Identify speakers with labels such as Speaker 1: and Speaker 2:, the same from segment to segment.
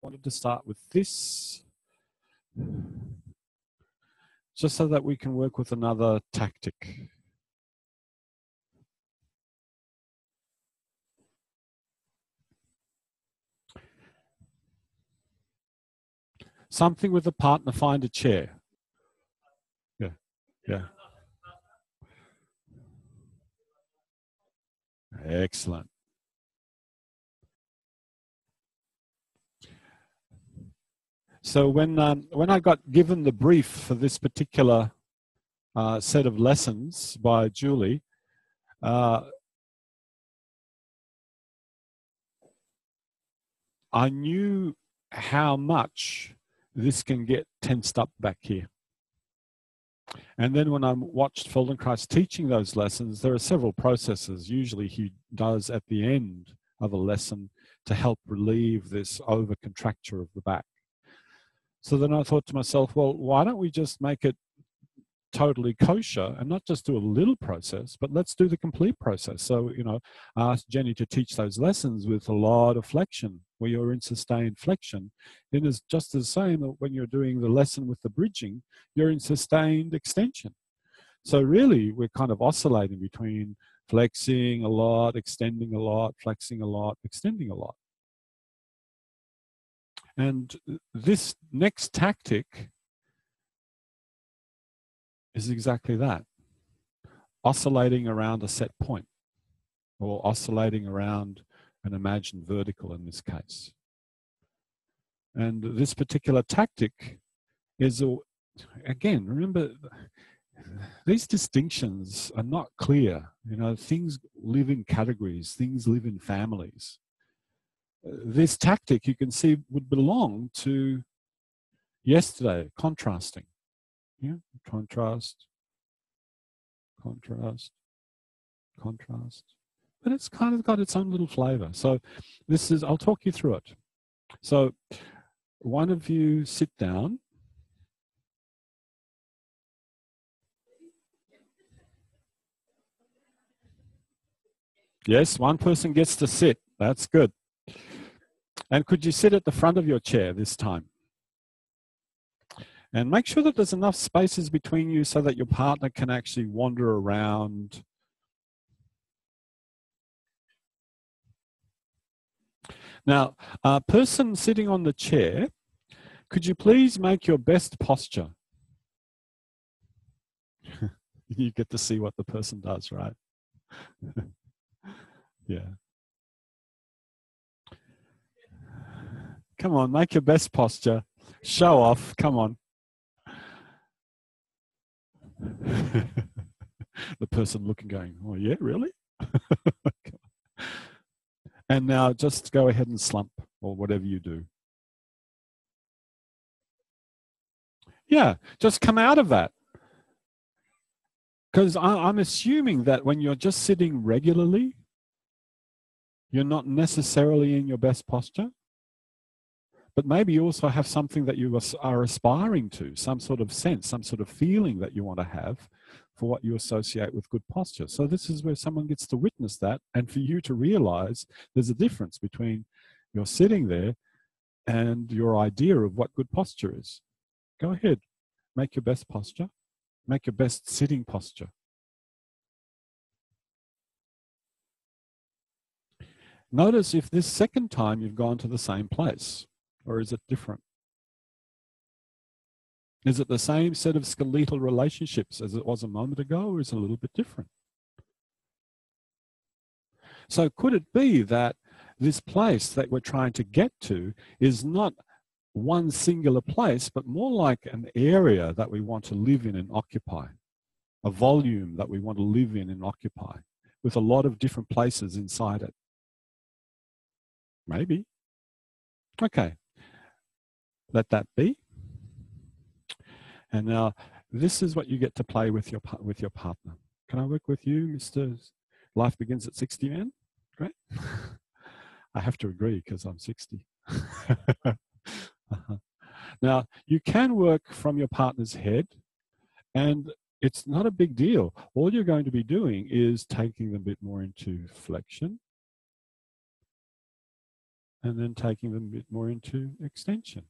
Speaker 1: wanted to start with this, just so that we can work with another tactic. Something with a partner, find a chair. Yeah, yeah. Excellent. So when I got given the brief for this particular set of lessons by Julie, I knew how much this can get tensed up back here. And then when I watched Feldenkrais teaching those lessons, there are several processes usually he does at the end of a lesson to help relieve this over-contracture of the back. So then I thought to myself, well, why don't we just make it totally kosher and not just do a little process, but let's do the complete process. So, you know, I asked Jenny to teach those lessons with a lot of flexion, where you're in sustained flexion. Then it's just the same that when you're doing the lesson with the bridging, you're in sustained extension. So really, we're kind of oscillating between flexing a lot, extending a lot, flexing a lot, extending a lot. And this next tactic is exactly that. Oscillating around a set point, or oscillating around an imagined vertical in this case. And this particular tactic is, again, remember, these distinctions are not clear. You know, things live in categories, things live in families. This tactic, you can see, would belong to yesterday, contrasting. Yeah, contrast, contrast, contrast. But it's kind of got its own little flavor. So this is, I'll talk you through it. So one of you sit down. Yes, one person gets to sit. That's good. And could you sit at the front of your chair this time? And make sure that there's enough spaces between you so that your partner can actually wander around. Now, person sitting on the chair, could you please make your best posture? You get to see what the person does, right? Yeah. Come on, make your best posture. Show off, come on. The person looking going, oh yeah, really? And now just go ahead and slump, or whatever you do. Yeah, just come out of that. Because I'm assuming that when you're just sitting regularly, you're not necessarily in your best posture. But maybe you also have something that you are aspiring to, some sort of sense, some sort of feeling that you want to have for what you associate with good posture. So this is where someone gets to witness that, and for you to realize there's a difference between you're sitting there and your idea of what good posture is. Go ahead, make your best posture, make your best sitting posture. Notice if this second time you've gone to the same place. Or is it different? Is it the same set of skeletal relationships as it was a moment ago, or is it a little bit different? So could it be that this place that we're trying to get to is not one singular place, but more like an area that we want to live in and occupy, a volume that we want to live in and occupy, with a lot of different places inside it? Maybe. Okay. Let that be. And now this is what you get to play with your partner. Can I work with you, Mr. Life Begins at 60 Man? Great. I have to agree because I'm 60. Now, you can work from your partner's head, and it's not a big deal. All you're going to be doing is taking them a bit more into flexion and then taking them a bit more into extension.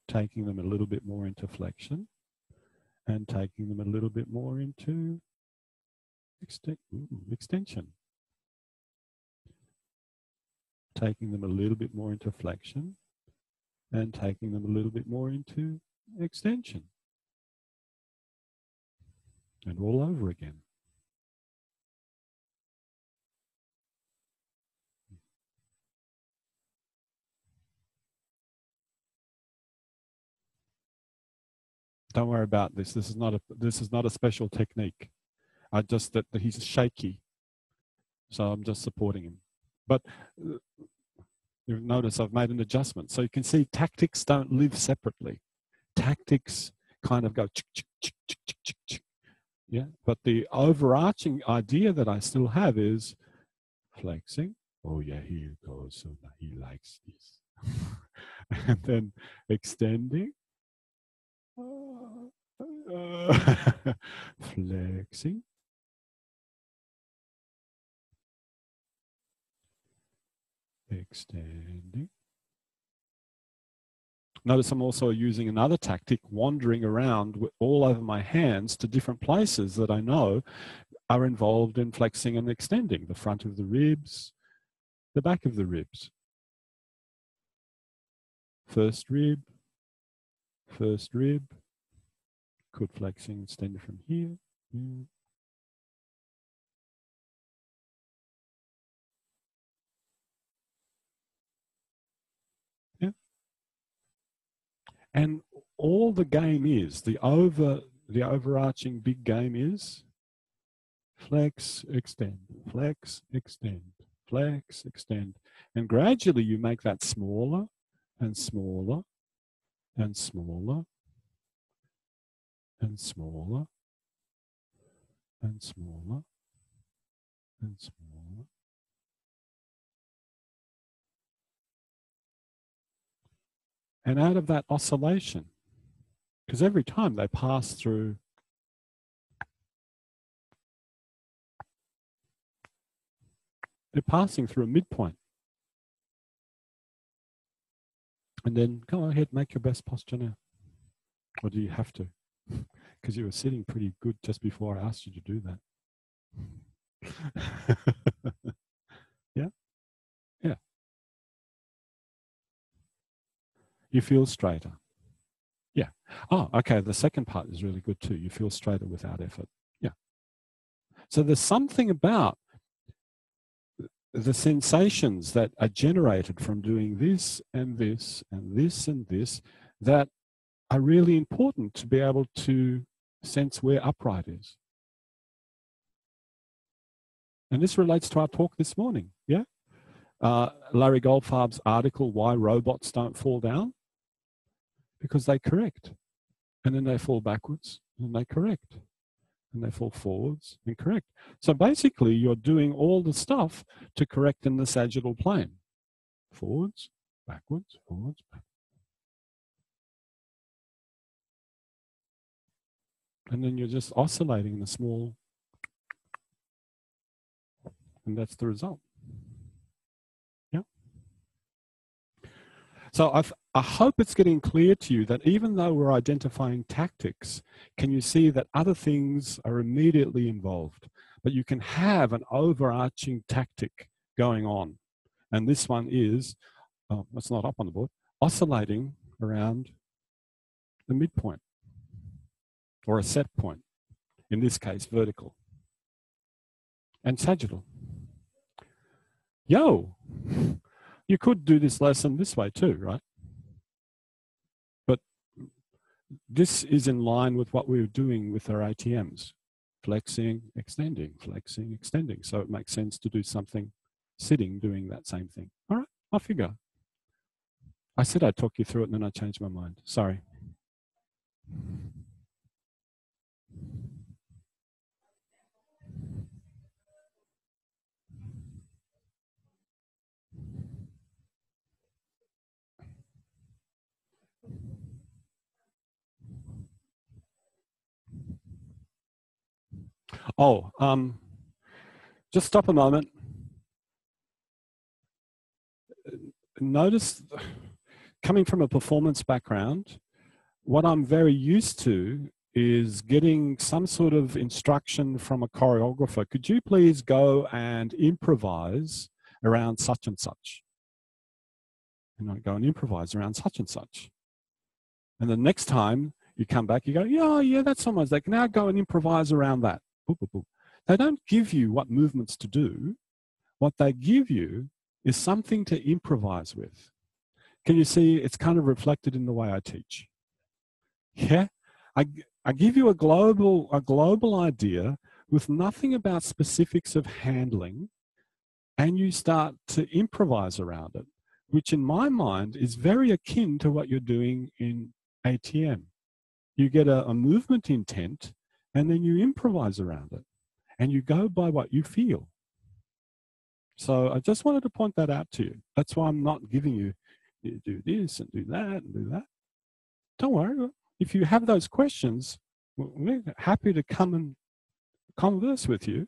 Speaker 1: Taking them a little bit more into flexion, and taking them a little bit more into extension. Taking them a little bit more into flexion, and taking them a little bit more into extension. And all over again. Don't worry about this. This is not a special technique. I just that he's shaky, so I'm just supporting him. But you'll notice I've made an adjustment, so you can see tactics don't live separately. Tactics kind of go chick, chick, chick, chick, chick, chick, chick. Yeah. But the overarching idea that I still have is flexing. Oh yeah, here it goes. So he likes this, and then extending. Flexing, extending. Notice I'm also using another tactic, wandering around all over my hands to different places that I know are involved in flexing and extending. The front of the ribs, the back of the ribs. First rib, could flexing extend from here. Yeah. And all the game is, the overarching big game is flex, extend, flex, extend, flex, extend. And gradually you make that smaller and smaller and smaller and smaller and smaller and smaller. And out of that oscillation, because every time they pass through they're passing through a midpoint. And then go ahead, make your best posture now. Or do you have to? Because you were sitting pretty good just before I asked you to do that. Yeah? Yeah. You feel straighter. Yeah. Oh, okay. The second part is really good too. You feel straighter without effort. Yeah. So there's something about the sensations that are generated from doing this and this and this and this that are really important to be able to sense where upright is. And this relates to our talk this morning, yeah? Larry Goldfarb's article, Why Robots Don't Fall Down? Because they correct. And then they fall backwards, and they correct. And they fall forwards and correct. So basically, you're doing all the stuff to correct in the sagittal plane. Forwards, backwards, forwards, backwards. And then you're just oscillating in a small, and that's the result. Yeah. So I hope it's getting clear to you that even though we're identifying tactics, can you see that other things are immediately involved? But you can have an overarching tactic going on. And this one is, oh, that's not up on the board, oscillating around the midpoint or a set point, in this case, vertical and sagittal. Yo, you could do this lesson this way too, right? But this is in line with what we were doing with our ATMs, flexing, extending, flexing, extending. So it makes sense to do something sitting, doing that same thing. All right, off you go. I said I'd talk you through it and then I changed my mind. Sorry. Oh, Just stop a moment. Notice, coming from a performance background, what I'm very used to is getting some sort of instruction from a choreographer. Could you please go and improvise around such and such? And I go and improvise around such and such. And the next time you come back, you go, yeah, that's almost like, now go and improvise around that. Boop, boop, boop. They don't give you what movements to do. What they give you is something to improvise with. Can you see it's kind of reflected in the way I teach? Yeah, I give you a global idea with nothing about specifics of handling, and you start to improvise around it, which in my mind is very akin to what you're doing in ATM. You get a movement intent, and then you improvise around it, and you go by what you feel. So I just wanted to point that out to you. That's why I'm not giving you do this and do that and do that. Don't worry. If you have those questions, we're happy to come and converse with you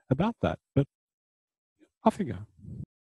Speaker 1: about that. But off you go.